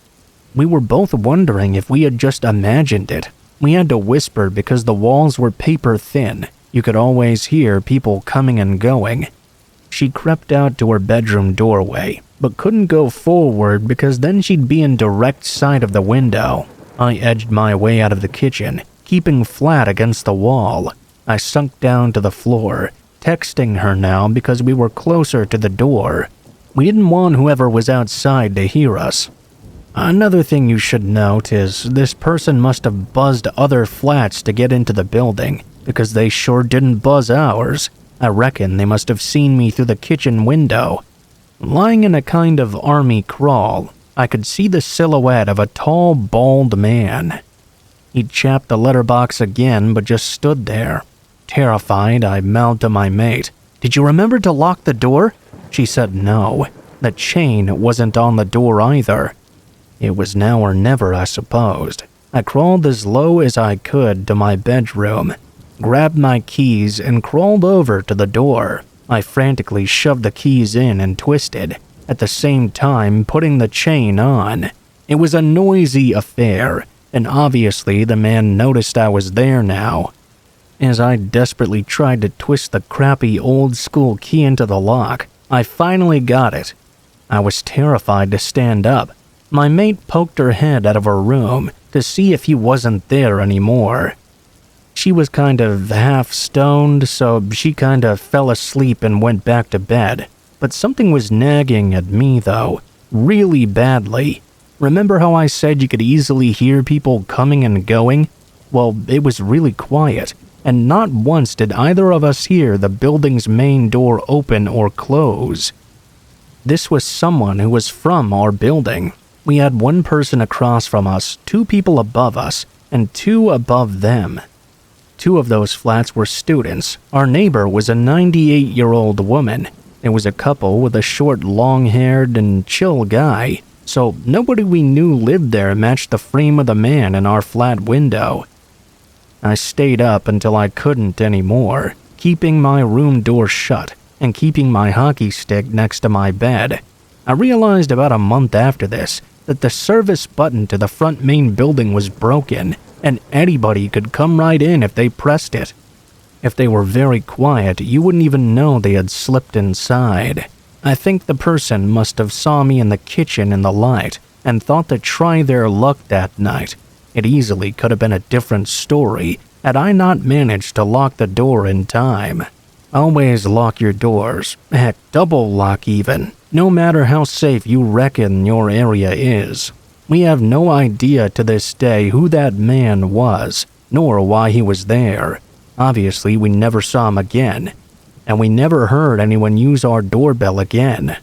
We were both wondering if we had just imagined it. We had to whisper because the walls were paper thin. You could always hear people coming and going. She crept out to her bedroom doorway, but couldn't go forward because then she'd be in direct sight of the window. I edged my way out of the kitchen, keeping flat against the wall. I sunk down to the floor, texting her now because we were closer to the door. We didn't want whoever was outside to hear us. Another thing you should note is this person must have buzzed other flats to get into the building, because they sure didn't buzz ours. I reckon they must have seen me through the kitchen window. Lying in a kind of army crawl, I could see the silhouette of a tall, bald man. He chapped the letterbox again, but just stood there. Terrified, I mouthed to my mate, "Did you remember to lock the door?" She said no. The chain wasn't on the door either. It was now or never, I supposed. I crawled as low as I could to my bedroom, grabbed my keys, and crawled over to the door. I frantically shoved the keys in and twisted, at the same time putting the chain on. It was a noisy affair, and obviously the man noticed I was there now. As I desperately tried to twist the crappy old-school key into the lock, I finally got it. I was terrified to stand up. My mate poked her head out of her room to see if he wasn't there anymore. She was kind of half stoned, so she kind of fell asleep and went back to bed. But something was nagging at me though, really badly. Remember how I said you could easily hear people coming and going? Well, it was really quiet, and not once did either of us hear the building's main door open or close. This was someone who was from our building. We had one person across from us, 2 people above us, and 2 above them. 2 of those flats were students. Our neighbor was a 98-year-old woman. It was a couple with a short, long-haired and chill guy, so nobody we knew lived there matched the frame of the man in our flat window. I stayed up until I couldn't anymore, keeping my room door shut and keeping my hockey stick next to my bed. I realized about a month after this that the service button to the front main building was broken and anybody could come right in if they pressed it. If they were very quiet, you wouldn't even know they had slipped inside. I think the person must have saw me in the kitchen in the light and thought to try their luck that night. It easily could have been a different story had I not managed to lock the door in time. Always lock your doors, heck, double lock even, no matter how safe you reckon your area is. We have no idea to this day who that man was, nor why he was there. Obviously, we never saw him again, and we never heard anyone use our doorbell again.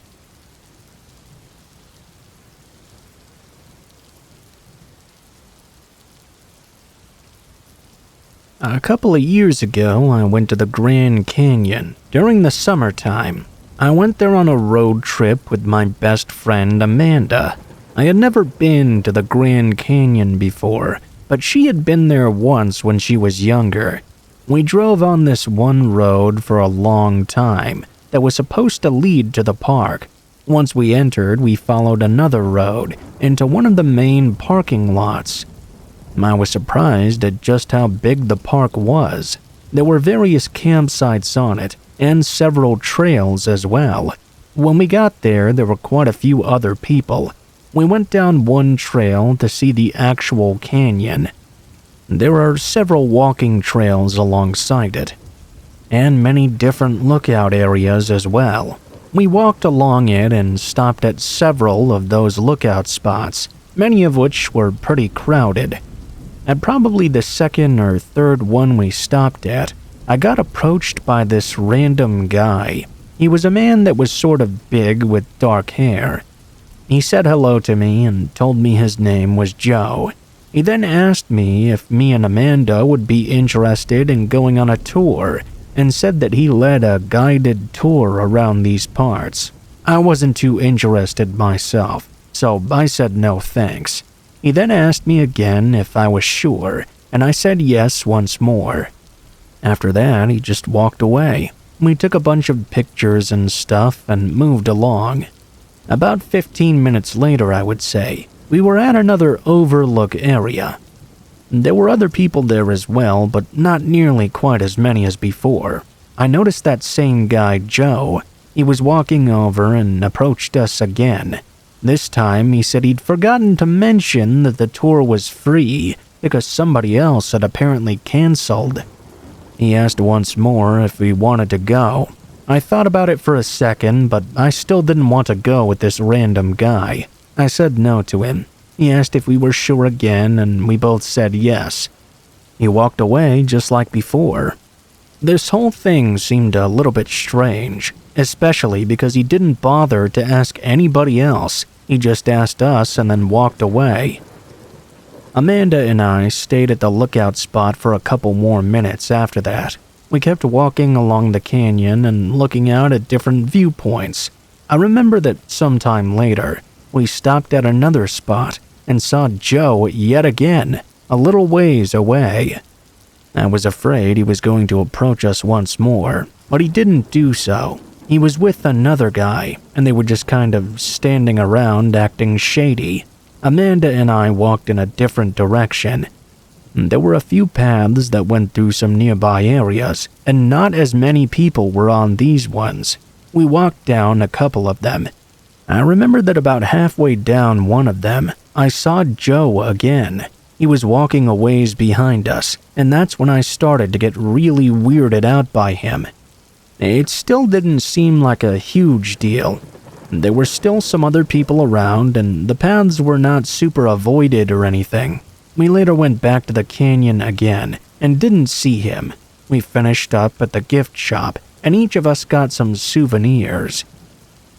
A couple of years ago, I went to the Grand Canyon during the summertime. I went there on a road trip with my best friend Amanda. I had never been to the Grand Canyon before, but she had been there once when she was younger. We drove on this one road for a long time that was supposed to lead to the park. Once we entered, we followed another road into one of the main parking lots. I was surprised at just how big the park was. There were various campsites on it, and several trails as well. When we got there were quite a few other people. We went down one trail to see the actual canyon. There are several walking trails alongside it, and many different lookout areas as well. We walked along it and stopped at several of those lookout spots, many of which were pretty crowded. At probably the second or third one we stopped at, I got approached by this random guy. He was a man that was sort of big with dark hair. He said hello to me and told me his name was Joe. He then asked me if me and Amanda would be interested in going on a tour and said that he led a guided tour around these parts. I wasn't too interested myself, so I said no thanks. He then asked me again if I was sure, and I said yes once more. After that, he just walked away. We took a bunch of pictures and stuff and moved along. About 15 minutes later, I would say, we were at another overlook area. There were other people there as well, but not nearly quite as many as before. I noticed that same guy, Joe. He was walking over and approached us again. This time, he said he'd forgotten to mention that the tour was free because somebody else had apparently canceled. He asked once more if we wanted to go. I thought about it for a second, but I still didn't want to go with this random guy. I said no to him. He asked if we were sure again, and we both said yes. He walked away just like before. This whole thing seemed a little bit strange, especially because he didn't bother to ask anybody else. He just asked us and then walked away. Amanda and I stayed at the lookout spot for a couple more minutes after that. We kept walking along the canyon and looking out at different viewpoints. I remember that sometime later, we stopped at another spot and saw Joe yet again, a little ways away. I was afraid he was going to approach us once more, but he didn't do so. He was with another guy, and they were just kind of standing around acting shady. Amanda and I walked in a different direction. There were a few paths that went through some nearby areas, and not as many people were on these ones. We walked down a couple of them. I remember that about halfway down one of them, I saw Joe again. He was walking a ways behind us, and that's when I started to get really weirded out by him. It still didn't seem like a huge deal. There were still some other people around, and the paths were not super avoided or anything. We later went back to the canyon again, and didn't see him. We finished up at the gift shop, and each of us got some souvenirs.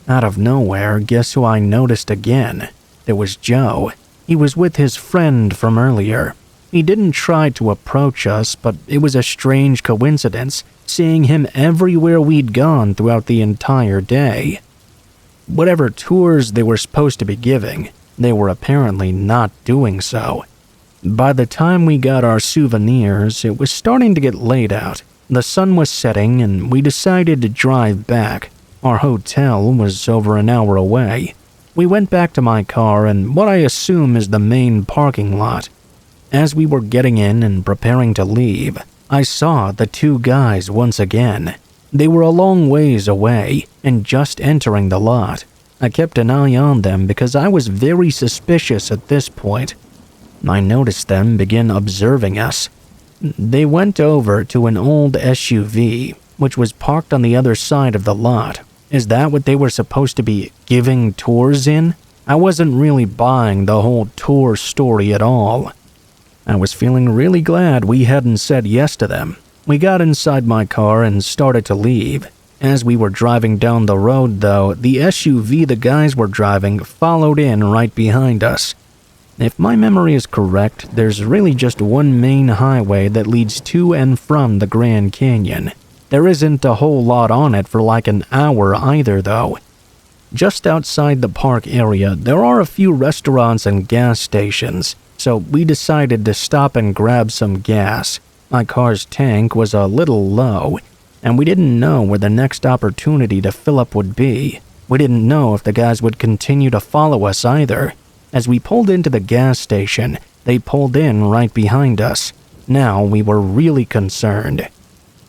Out of nowhere, guess who I noticed again? It was Joe. He was with his friend from earlier. He didn't try to approach us, but it was a strange coincidence, seeing him everywhere we'd gone throughout the entire day. Whatever tours they were supposed to be giving, they were apparently not doing so. By the time we got our souvenirs, it was starting to get late out. The sun was setting, and we decided to drive back. Our hotel was over an hour away. We went back to my car and what I assume is the main parking lot. As we were getting in and preparing to leave, I saw the two guys once again. They were a long ways away and just entering the lot. I kept an eye on them because I was very suspicious at this point. I noticed them begin observing us. They went over to an old SUV, which was parked on the other side of the lot. Is that what they were supposed to be giving tours in? I wasn't really buying the whole tour story at all. I was feeling really glad we hadn't said yes to them. We got inside my car and started to leave. As we were driving down the road, though, the SUV the guys were driving followed in right behind us. If my memory is correct, there's really just one main highway that leads to and from the Grand Canyon. There isn't a whole lot on it for like an hour either, though. Just outside the park area, there are a few restaurants and gas stations, so we decided to stop and grab some gas. My car's tank was a little low, and we didn't know where the next opportunity to fill up would be. We didn't know if the guys would continue to follow us either. As we pulled into the gas station, they pulled in right behind us. Now we were really concerned.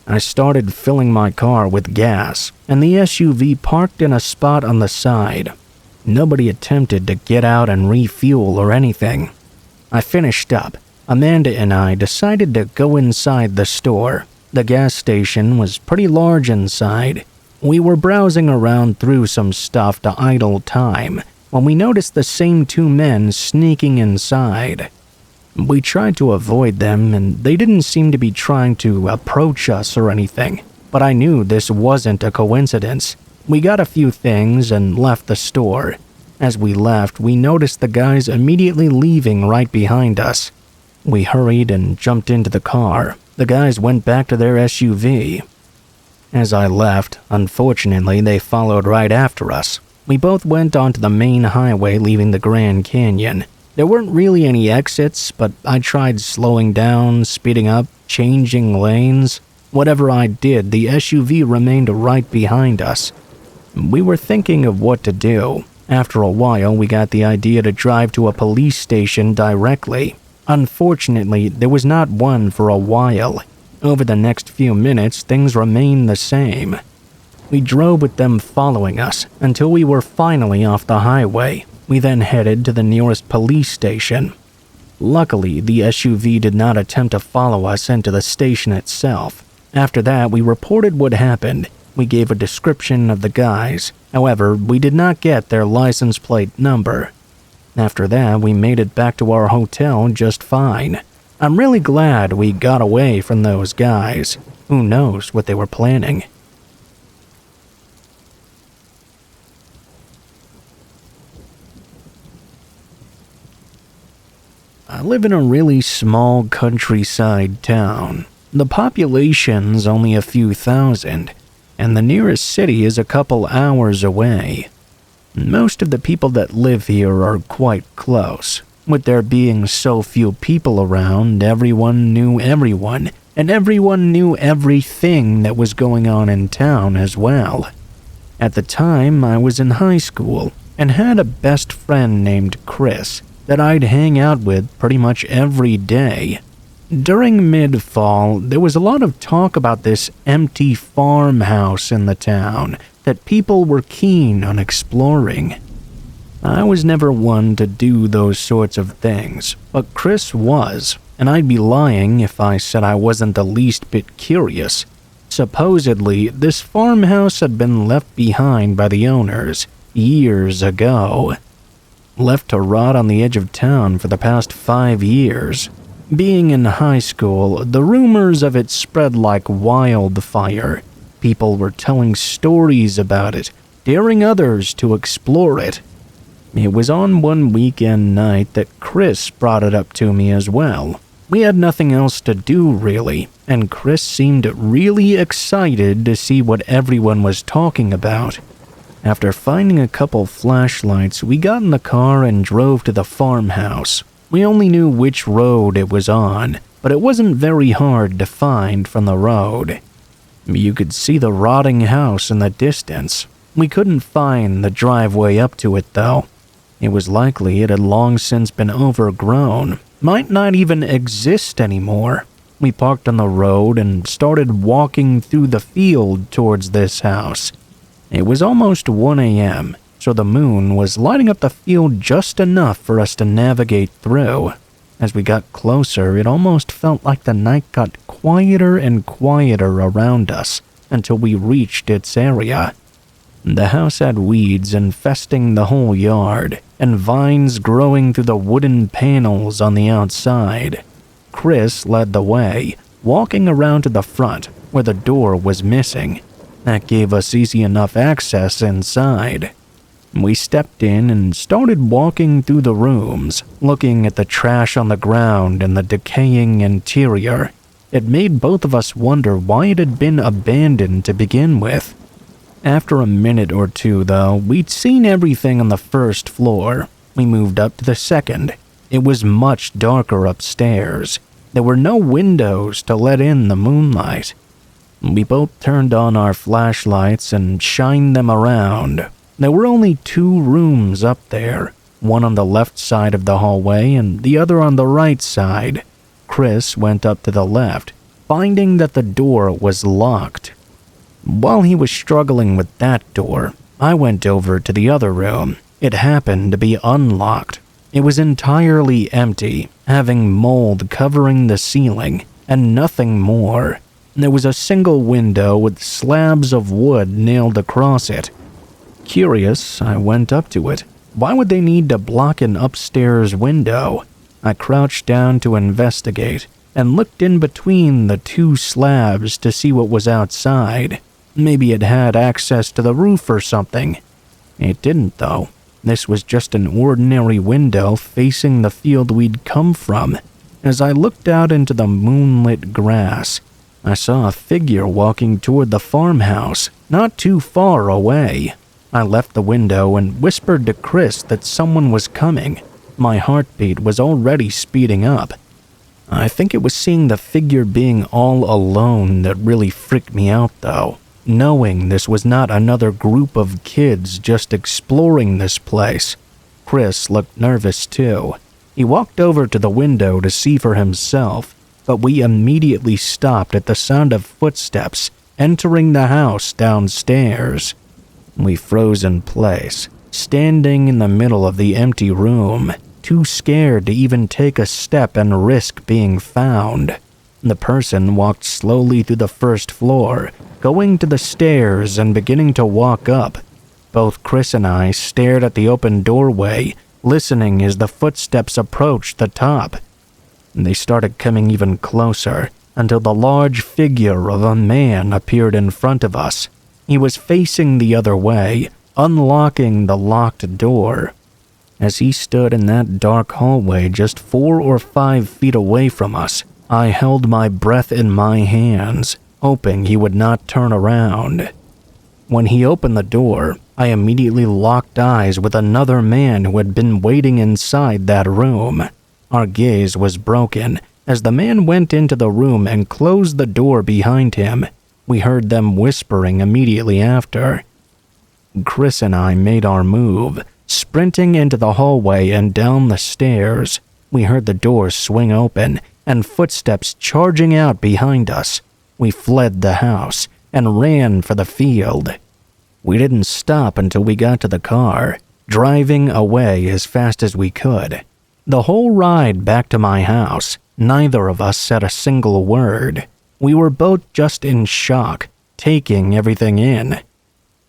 I started filling my car with gas, and the SUV parked in a spot on the side. Nobody attempted to get out and refuel or anything. I finished up. Amanda and I decided to go inside the store. The gas station was pretty large inside. We were browsing around through some stuff to idle time when we noticed the same two men sneaking inside. We tried to avoid them, and they didn't seem to be trying to approach us or anything, but I knew this wasn't a coincidence. We got a few things and left the store. As we left, we noticed the guys immediately leaving right behind us. We hurried and jumped into the car. The guys went back to their SUV. As I left, unfortunately, they followed right after us. We both went onto the main highway leaving the Grand Canyon. There weren't really any exits, but I tried slowing down, speeding up, changing lanes. Whatever I did, the SUV remained right behind us. We were thinking of what to do. After a while, we got the idea to drive to a police station directly. Unfortunately, there was not one for a while. Over the next few minutes, things remained the same. We drove with them following us until we were finally off the highway. We then headed to the nearest police station. Luckily, the SUV did not attempt to follow us into the station itself. After that, we reported what happened. We gave a description of the guys. However, we did not get their license plate number. After that, we made it back to our hotel just fine. I'm really glad we got away from those guys. Who knows what they were planning? I live in a really small countryside town. The population's only a few thousand, and the nearest city is a couple hours away. Most of the people that live here are quite close. With there being so few people around, everyone knew everyone, and everyone knew everything that was going on in town as well. At the time, I was in high school and had a best friend named Chris that I'd hang out with pretty much every day. During mid-fall, there was a lot of talk about this empty farmhouse in the town that people were keen on exploring. I was never one to do those sorts of things, but Chris was, and I'd be lying if I said I wasn't the least bit curious. Supposedly, this farmhouse had been left behind by the owners years ago. Left to rot on the edge of town for the past 5 years. Being in high school, the rumors of it spread like wildfire. People were telling stories about it, daring others to explore it. It was on one weekend night that Chris brought it up to me as well. We had nothing else to do, really, and Chris seemed really excited to see what everyone was talking about. After finding a couple flashlights, we got in the car and drove to the farmhouse. We only knew which road it was on, but it wasn't very hard to find from the road. You could see the rotting house in the distance. We couldn't find the driveway up to it, though. It was likely it had long since been overgrown, might not even exist anymore. We parked on the road and started walking through the field towards this house. It was almost 1 a.m., so the moon was lighting up the field just enough for us to navigate through. As we got closer, it almost felt like the night got quieter and quieter around us until we reached its area. The house had weeds infesting the whole yard, and vines growing through the wooden panels on the outside. Chris led the way, walking around to the front, where the door was missing. That gave us easy enough access inside. We stepped in and started walking through the rooms, looking at the trash on the ground and the decaying interior. It made both of us wonder why it had been abandoned to begin with. After a minute or two, though, we'd seen everything on the first floor. We moved up to the second. It was much darker upstairs. There were no windows to let in the moonlight. We both turned on our flashlights and shined them around. There were only 2 rooms up there, one on the left side of the hallway and the other on the right side. Chris went up to the left, finding that the door was locked. While he was struggling with that door, I went over to the other room. It happened to be unlocked. It was entirely empty, having mold covering the ceiling, and nothing more. There was a single window with slabs of wood nailed across it. Curious, I went up to it. Why would they need to block an upstairs window? I crouched down to investigate, and looked in between the 2 slabs to see what was outside. Maybe it had access to the roof or something. It didn't, though. This was just an ordinary window facing the field we'd come from. As I looked out into the moonlit grass, I saw a figure walking toward the farmhouse, not too far away. I left the window and whispered to Chris that someone was coming. My heartbeat was already speeding up. I think it was seeing the figure being all alone that really freaked me out, though. Knowing this was not another group of kids just exploring this place. Chris looked nervous too. He walked over to the window to see for himself, but we immediately stopped at the sound of footsteps entering the house downstairs. We froze in place, standing in the middle of the empty room, too scared to even take a step and risk being found. The person walked slowly through the first floor, going to the stairs and beginning to walk up. Both Chris and I stared at the open doorway, listening as the footsteps approached the top. They started coming even closer, until the large figure of a man appeared in front of us. He was facing the other way, unlocking the locked door. As he stood in that dark hallway just 4 or 5 feet away from us, I held my breath in my hands, hoping he would not turn around. When he opened the door, I immediately locked eyes with another man who had been waiting inside that room. Our gaze was broken as the man went into the room and closed the door behind him. We heard them whispering immediately after. Chris and I made our move, sprinting into the hallway and down the stairs. We heard the door swing open and footsteps charging out behind us. We fled the house and ran for the field. We didn't stop until we got to the car. driving away as fast as we could. The whole ride back to my house, neither of us said a single word. We were both just in shock, taking everything in.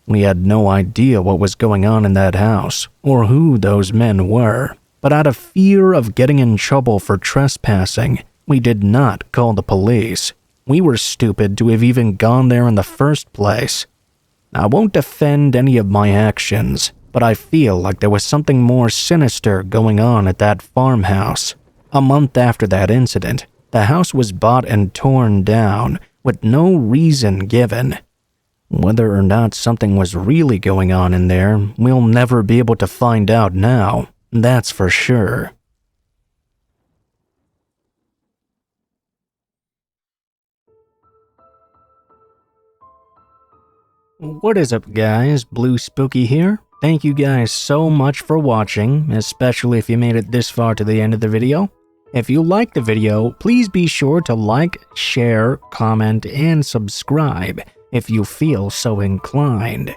We had no idea what was going on in that house, or who those men were, but out of fear of getting in trouble for trespassing, we did not call the police. We were stupid to have even gone there in the first place. I won't defend any of my actions, but I feel like there was something more sinister going on at that farmhouse. A month after that incident, the house was bought and torn down, with no reason given. Whether or not something was really going on in there, we'll never be able to find out now, that's for sure. What is up guys, Blue Spooky here. Thank you guys so much for watching, especially if you made it this far to the end of the video. If you liked the video, please be sure to like, share, comment, and subscribe if you feel so inclined.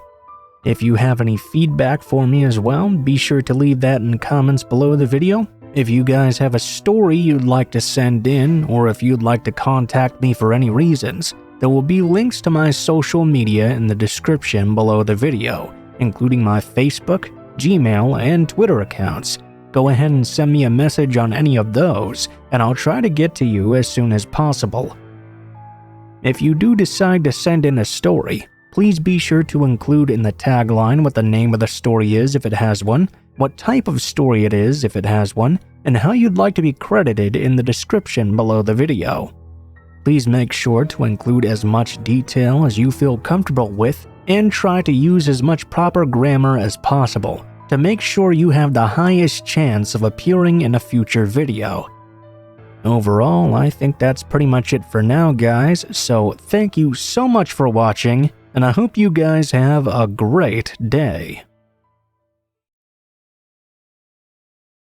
If you have any feedback for me as well, be sure to leave that in comments below the video. If you guys have a story you'd like to send in, or if you'd like to contact me for any reasons, there will be links to my social media in the description below the video, including my Facebook, Gmail, and Twitter accounts. Go ahead and send me a message on any of those, and I'll try to get to you as soon as possible. If you do decide to send in a story, please be sure to include in the tagline what the name of the story is if it has one, what type of story it is if it has one, and how you'd like to be credited in the description below the video. Please make sure to include as much detail as you feel comfortable with, and try to use as much proper grammar as possible to make sure you have the highest chance of appearing in a future video. Overall, I think that's pretty much it for now guys, so thank you so much for watching, and I hope you guys have a great day.